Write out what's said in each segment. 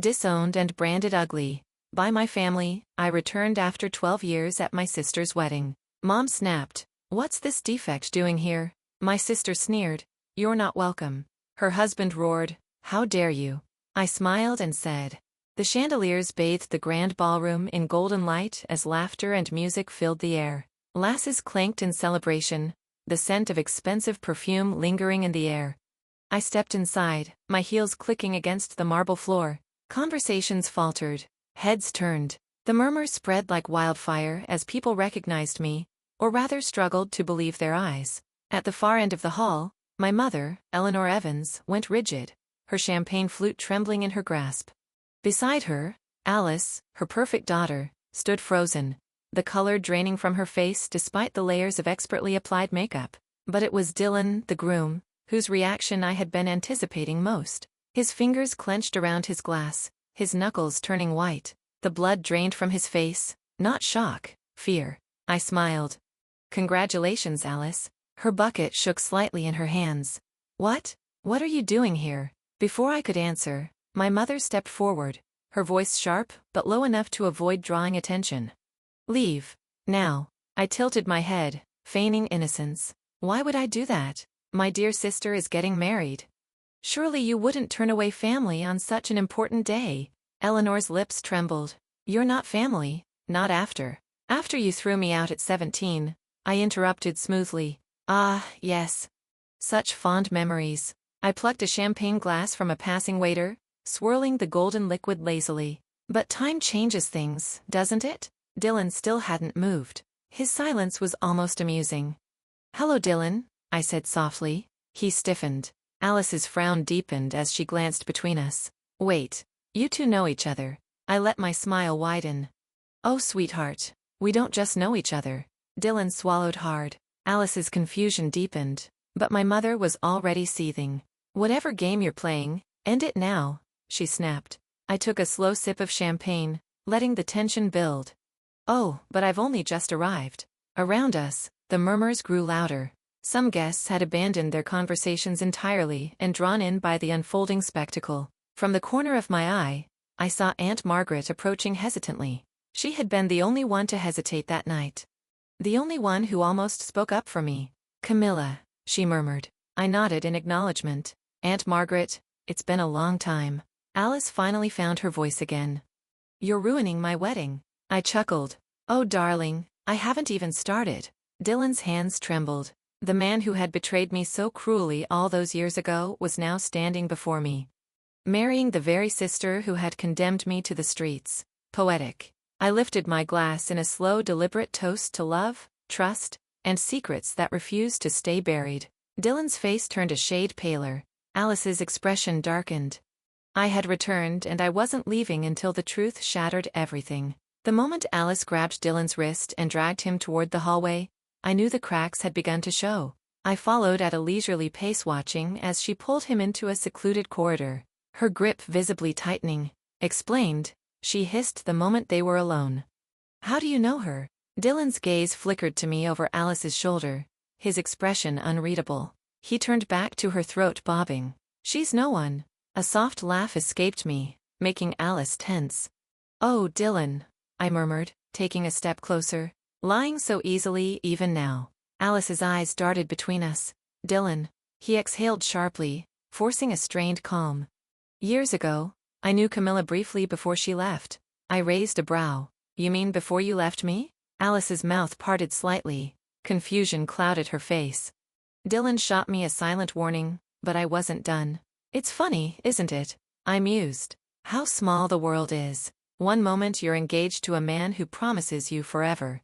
Disowned and branded ugly. By my family, I returned after 12 years at my sister's wedding. Mom snapped, "What's this defect doing here?" My sister sneered, "You're not welcome." Her husband roared, "How dare you?" I smiled and said. The chandeliers bathed the grand ballroom in golden light as laughter and music filled the air. Glasses clanked in celebration, the scent of expensive perfume lingering in the air. I stepped inside, my heels clicking against the marble floor. Conversations faltered. Heads turned. The murmurs spread like wildfire as people recognized me, or rather struggled to believe their eyes. At the far end of the hall, my mother, Eleanor Evans, went rigid, her champagne flute trembling in her grasp. Beside her, Alice, her perfect daughter, stood frozen, the color draining from her face despite the layers of expertly applied makeup. But it was Dylan, the groom, whose reaction I had been anticipating most. His fingers clenched around his glass, his knuckles turning white, the blood drained from his face, not shock, fear. I smiled. "Congratulations, Alice." Her bucket shook slightly in her hands. What are you doing here?" Before I could answer, my mother stepped forward, her voice sharp but low enough to avoid drawing attention. "Leave. Now." I tilted my head, feigning innocence. "Why would I do that? My dear sister is getting married. Surely you wouldn't turn away family on such an important day." Eleanor's lips trembled. "You're not family, not after you threw me out at 17, I interrupted smoothly. "Ah, yes. Such fond memories." I plucked a champagne glass from a passing waiter, swirling the golden liquid lazily. "But time changes things, doesn't it?" Dylan still hadn't moved. His silence was almost amusing. "Hello, Dylan," I said softly. He stiffened. Alice's frown deepened as she glanced between us. "Wait, you two know each other." I let my smile widen. "Oh, sweetheart, we don't just know each other." Dylan swallowed hard. Alice's confusion deepened, but my mother was already seething. "Whatever game you're playing, end it now," she snapped. I took a slow sip of champagne, letting the tension build. "Oh, but I've only just arrived." Around us, the murmurs grew louder. Some guests had abandoned their conversations entirely and drawn in by the unfolding spectacle. From the corner of my eye, I saw Aunt Margaret approaching hesitantly. She had been the only one to hesitate that night. The only one who almost spoke up for me. "Camilla," she murmured. I nodded in acknowledgement. "Aunt Margaret, it's been a long time." Alice finally found her voice again. "You're ruining my wedding." I chuckled. "Oh darling, I haven't even started." Dylan's hands trembled. The man who had betrayed me so cruelly all those years ago was now standing before me. Marrying the very sister who had condemned me to the streets. Poetic. I lifted my glass in a slow, deliberate toast to love, trust, and secrets that refused to stay buried. Dylan's face turned a shade paler. Alice's expression darkened. I had returned and I wasn't leaving until the truth shattered everything. The moment Alice grabbed Dylan's wrist and dragged him toward the hallway, I knew the cracks had begun to show. I followed at a leisurely pace, watching as she pulled him into a secluded corridor, her grip visibly tightening. "Explained," she hissed the moment they were alone. "How do you know her?" Dylan's gaze flickered to me over Alice's shoulder, his expression unreadable. He turned back to her, throat bobbing. "She's no one." A soft laugh escaped me, making Alice tense. "Oh, Dylan," I murmured, taking a step closer. Lying so easily even now. Alice's eyes darted between us. "Dylan." He exhaled sharply, forcing a strained calm. "Years ago, I knew Camilla briefly before she left." I raised a brow. "You mean before you left me?" Alice's mouth parted slightly. Confusion clouded her face. Dylan shot me a silent warning, but I wasn't done. "It's funny, isn't it?" I mused. "How small the world is. One moment you're engaged to a man who promises you forever.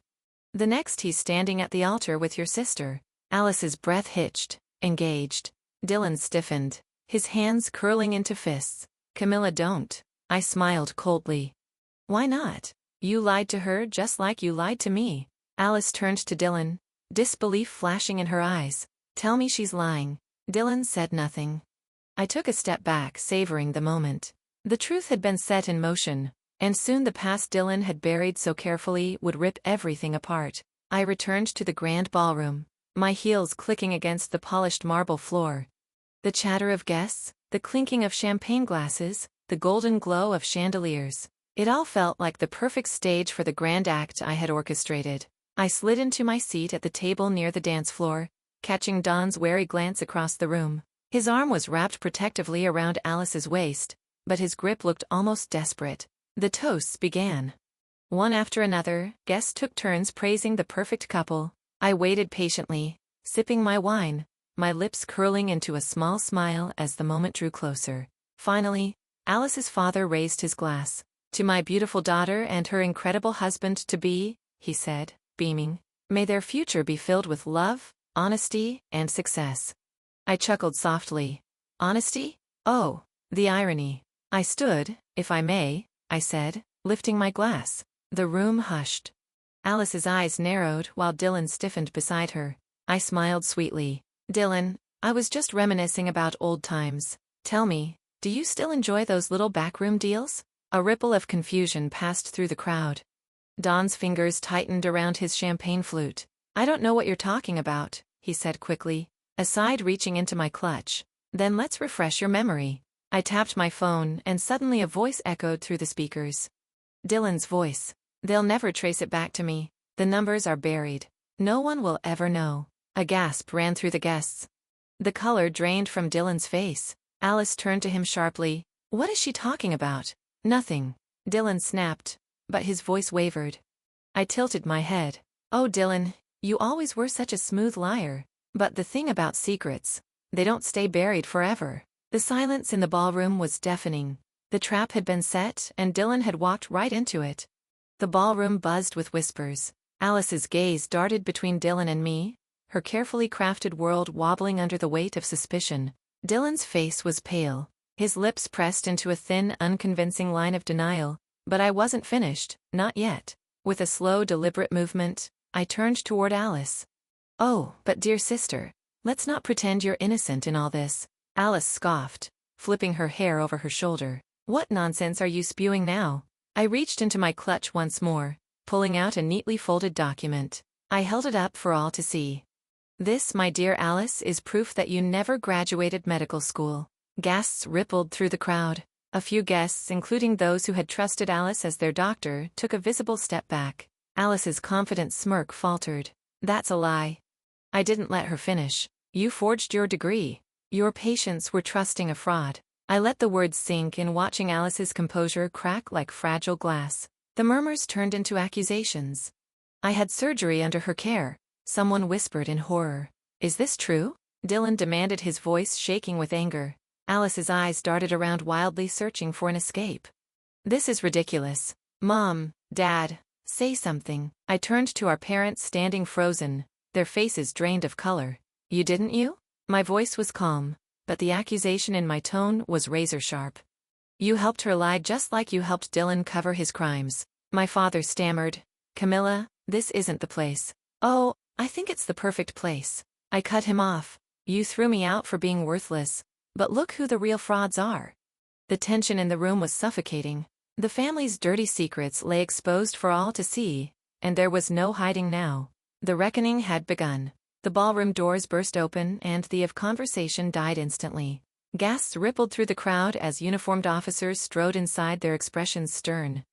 The next he's standing at the altar with your sister." Alice's breath hitched. "Engaged." Dylan stiffened, his hands curling into fists. "Camilla, don't." I smiled coldly. "Why not? You lied to her just like you lied to me." Alice turned to Dylan, disbelief flashing in her eyes. "Tell me she's lying." Dylan said nothing. I took a step back, savoring the moment. The truth had been set in motion, and soon the past Dylan had buried so carefully would rip everything apart. I returned to the grand ballroom, my heels clicking against the polished marble floor. The chatter of guests, the clinking of champagne glasses, the golden glow of chandeliers. It all felt like the perfect stage for the grand act I had orchestrated. I slid into my seat at the table near the dance floor, catching Don's wary glance across the room. His arm was wrapped protectively around Alice's waist, but his grip looked almost desperate. The toasts began. One after another, guests took turns praising the perfect couple. I waited patiently, sipping my wine, my lips curling into a small smile as the moment drew closer. Finally, Alice's father raised his glass. "To my beautiful daughter and her incredible husband-to-be," he said, beaming. "May their future be filled with love, honesty, and success." I chuckled softly. Honesty? Oh, the irony. "I stood, if I may," I said, lifting my glass. The room hushed. Alice's eyes narrowed while Dylan stiffened beside her. I smiled sweetly. "Dylan, I was just reminiscing about old times. Tell me, do you still enjoy those little backroom deals?" A ripple of confusion passed through the crowd. Don's fingers tightened around his champagne flute. "I don't know what you're talking about," he said quickly, aside reaching into my clutch. "Then let's refresh your memory." I tapped my phone and suddenly a voice echoed through the speakers. Dylan's voice. "They'll never trace it back to me. The numbers are buried. No one will ever know." A gasp ran through the guests. The color drained from Dylan's face. Alice turned to him sharply. "What is she talking about?" "Nothing," Dylan snapped, but his voice wavered. I tilted my head. "Oh Dylan, you always were such a smooth liar. But the thing about secrets, they don't stay buried forever." The silence in the ballroom was deafening. The trap had been set and Dylan had walked right into it. The ballroom buzzed with whispers. Alice's gaze darted between Dylan and me, her carefully crafted world wobbling under the weight of suspicion. Dylan's face was pale, his lips pressed into a thin, unconvincing line of denial, but I wasn't finished, not yet. With a slow, deliberate movement, I turned toward Alice. "Oh, but dear sister, let's not pretend you're innocent in all this." Alice scoffed, flipping her hair over her shoulder. "What nonsense are you spewing now?" I reached into my clutch once more, pulling out a neatly folded document. I held it up for all to see. "This, my dear Alice, is proof that you never graduated medical school." Gasps rippled through the crowd. A few guests, including those who had trusted Alice as their doctor, took a visible step back. Alice's confident smirk faltered. "That's a lie." I didn't let her finish. "You forged your degree. Your patients were trusting a fraud." I let the words sink in, watching Alice's composure crack like fragile glass. The murmurs turned into accusations. "I had surgery under her care," someone whispered in horror. "Is this true?" Dylan demanded, his voice shaking with anger. Alice's eyes darted around wildly, searching for an escape. "This is ridiculous. Mom, Dad, say something." I turned to our parents standing frozen, their faces drained of color. "You didn't you?" My voice was calm, but the accusation in my tone was razor-sharp. "You helped her lie just like you helped Dylan cover his crimes." My father stammered. "Camilla, this isn't the place." "Oh, I think it's the perfect place." I cut him off. "You threw me out for being worthless, but look who the real frauds are." The tension in the room was suffocating. The family's dirty secrets lay exposed for all to see, and there was no hiding now. The reckoning had begun. The ballroom doors burst open and the of conversation died instantly. Gasps rippled through the crowd as uniformed officers strode inside, their expressions stern.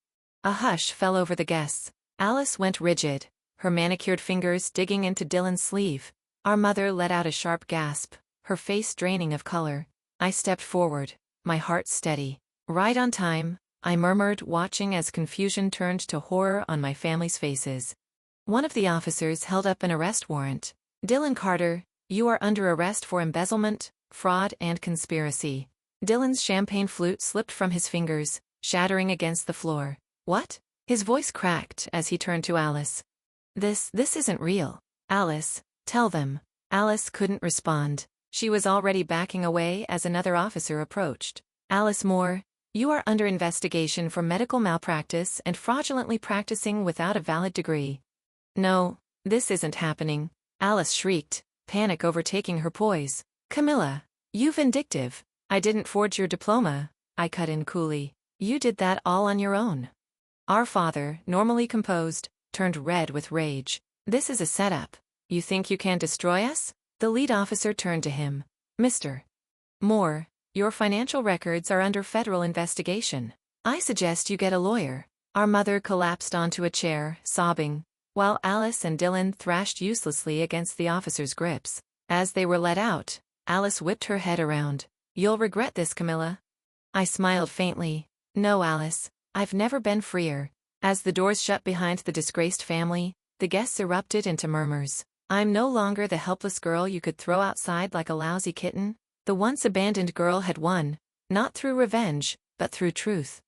A hush fell over the guests. Alice went rigid, her manicured fingers digging into Dylan's sleeve. Our mother let out a sharp gasp, her face draining of color. I stepped forward, my heart steady. "Right on time," I murmured, watching as confusion turned to horror on my family's faces. One of the officers held up an arrest warrant. "Dylan Carter, you are under arrest for embezzlement, fraud, and conspiracy." Dylan's champagne flute slipped from his fingers, shattering against the floor. "What?" His voice cracked as he turned to Alice. This isn't real." "Alice, tell them." Alice couldn't respond. She was already backing away as another officer approached. "Alice Moore, you are under investigation for medical malpractice and fraudulently practicing without a valid degree." "No, this isn't happening," Alice shrieked, panic overtaking her poise. "Camilla, you vindictive. I didn't forge your diploma," I cut in coolly. "You did that all on your own." Our father, normally composed, turned red with rage. "This is a setup. You think you can destroy us?" The lead officer turned to him. "Mr. Moore, Your financial records are under federal investigation. I suggest you get a lawyer." Our mother collapsed onto a chair, sobbing, while Alice and Dylan thrashed uselessly against the officer's grips. As they were let out, Alice whipped her head around. "You'll regret this, Camilla." I smiled faintly. "No, Alice, I've never been freer." As the doors shut behind the disgraced family, the guests erupted into murmurs. "I'm no longer the helpless girl you could throw outside like a lousy kitten." The once abandoned girl had won, not through revenge, but through truth.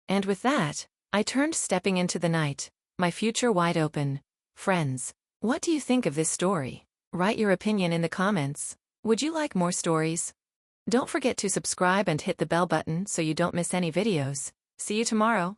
And with that, I turned, stepping into the night, my future wide open. Friends, what do you think of this story? Write your opinion in the comments. Would you like more stories? Don't forget to subscribe and hit the bell button so you don't miss any videos. See you tomorrow.